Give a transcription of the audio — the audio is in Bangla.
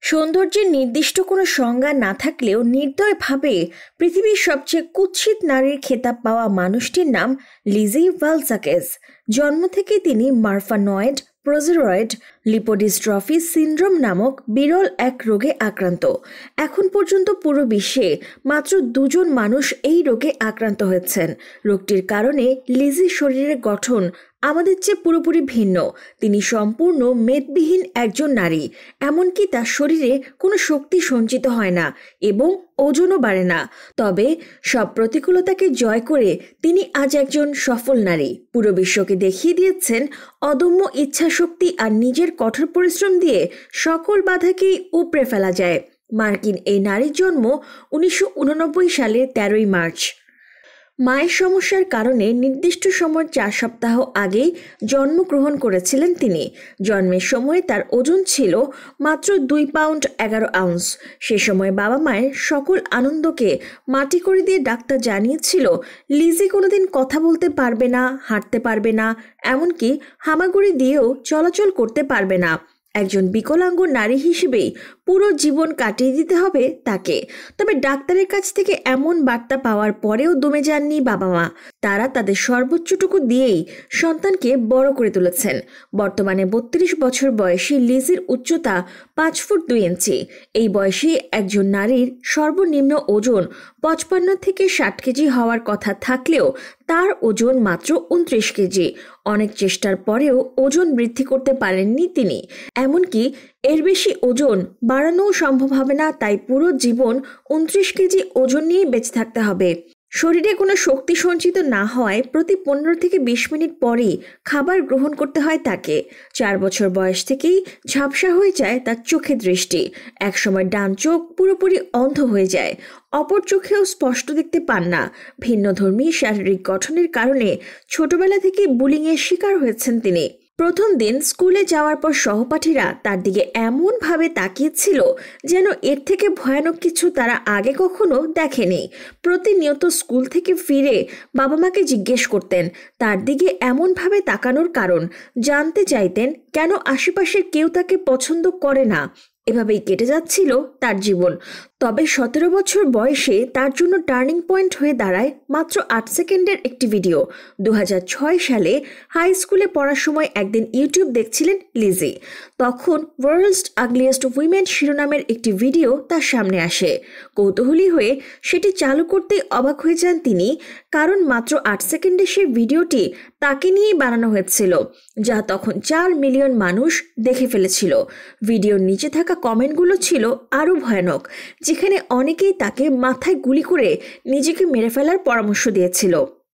সৌন্দর্যের নির্দিষ্ট কোনো সংজ্ঞা না থাকলেও নির্দয়ভাবে পৃথিবীর সবচেয়ে কুৎসিত নারীর খেতাব পাওয়া মানুষটির নাম লিজি ভালসাকেস। জন্ম থেকেই তিনি মারফানয়েড প্রোজেরয়েড লিপোডিস্ট্রফি সিন্ড্রোম নামক বিরল এক রোগে আক্রান্ত। এখন পর্যন্ত পুরো বিশ্বে মাত্র 2 জন মানুষ এই রোগে আক্রান্ত হয়েছেন। রোগটির কারণে লিজির শরীরের গঠন আমাদের চেয়ে পুরোপুরি ভিন্ন। তিনি সম্পূর্ণ মেদবিহীন একজন নারী, এমনকি তার শরীরে কোনো শক্তি সঞ্চিত হয় না এবং ওজনও বাড়ে না। তবে সব প্রতিকূলতাকে জয় করে তিনি আজ একজন সফল নারী। পুরো বিশ্বকে দেখিয়ে দিয়েছেন অদম্য ইচ্ছাশক্তি আর নিজের কঠোর পরিশ্রম দিয়ে সকল বাধাকেই উপড়ে ফেলা যায়। মার্কিন এই নারীর জন্ম 1989 সালের 13ই মার্চ। মায়ের সমস্যার কারণে নির্দিষ্ট সময় 4 সপ্তাহ আগেই জন্মগ্রহণ করেছিলেন তিনি। জন্মের সময় তার ওজন ছিল মাত্র 2 পাউন্ড 11 আউন্স। সে সময় বাবা মায়ের সকল আনন্দকে মাটি করে দিয়ে ডাক্তার জানিয়েছিল লিজি কোনোদিন কথা বলতে পারবে না, হাঁটতে পারবে না, এমনকি হামাগুড়ি দিয়েও চলাচল করতে পারবে না। একজন বিকলাঙ্গ নারী হিসেবেই পুরো জীবন কাটিয়ে দিতে হবে তাকে। তবে ডাক্তারের কাছ থেকে এমন বার্তা পাওয়ার পরেও দমে যাননি বাবা মা। তারা তাদের সর্বোচ্চটুকু দিয়েই সন্তানকে বড় করে তুলেছেন। বর্তমানে 32 বছর বয়সী লিজির উচ্চতা 5 ফুট 2 ইঞ্চি। এই বয়সে একজন নারীর সর্বনিম্ন ওজন 55 থেকে 60 কেজি হওয়ার কথা থাকলেও তার ওজন মাত্র 29 কেজি। অনেক চেষ্টার পরেও ওজন বৃদ্ধি করতে পারেননি তিনি। এমনকি এর বেশি ওজন বাড়ানোও সম্ভব হবে না, তাই পুরো জীবন 29 কেজি ওজন নিয়ে বেঁচে থাকতে হবে। শরীরে কোনো শক্তি সঞ্চিত না হওয়ায় প্রতি 15 থেকে 20 মিনিট পরেই খাবার গ্রহণ করতে হয় তাকে। 4 বছর বয়স থেকেই ঝাপসা হয়ে যায় তার চোখের দৃষ্টি। একসময় ডান চোখ পুরোপুরি অন্ধ হয়ে যায়, অপর চোখেও স্পষ্ট দেখতে পান না। ভিন্নধর্মী শারীরিক গঠনের কারণে ছোটবেলা থেকে বুলিংয়ের শিকার হয়েছেন তিনি। প্রথম দিন স্কুলে যাওয়ার পর সহপাঠীরা তার দিকে এমনভাবে তাকিয়েছিল যেন এর থেকে ভয়ানক কিছু তারা আগে কখনো দেখেনি। প্রতিনিয়ত স্কুল থেকে ফিরে বাবা মাকে জিজ্ঞেস করতেন তার দিকে এমনভাবে তাকানোর কারণ, জানতে চাইতেন কেন আশেপাশের কেউ তাকে পছন্দ করে না। এভাবেই কেটে যাচ্ছিল তার জীবন। তবে 17 বছর বয়সে তার জন্য টার্নিং পয়েন্ট হয়ে দাঁড়ায় মাত্র 8 সেকেন্ডের একটি ভিডিও। 2006 সালে হাই স্কুলে পড়ার সময় একদিন ইউটিউব দেখছিলেন লিজি। তখন ওয়ার্ল্ডস আগলিয়েস্ট উইমেন শিরোনামের একটি ভিডিও তার সামনে আসে। কৌতূহলী হয়ে সেটি চালু করতেই অবাক হয়ে যান তিনি, কারণ মাত্র 8 সেকেন্ডে সে ভিডিওটি তাকে নিয়েই বানানো হয়েছিল, যা তখন 4 মিলিয়ন মানুষ দেখে ফেলেছিল। ভিডিওর নিচে থাকা কমেন্টগুলো ছিল আরও ভয়ানক, যেখানে অনেকেই তাকে মাথায় গুলি করে নিজেকে মেরে ফেলার পরামর্শ দিয়েছিল।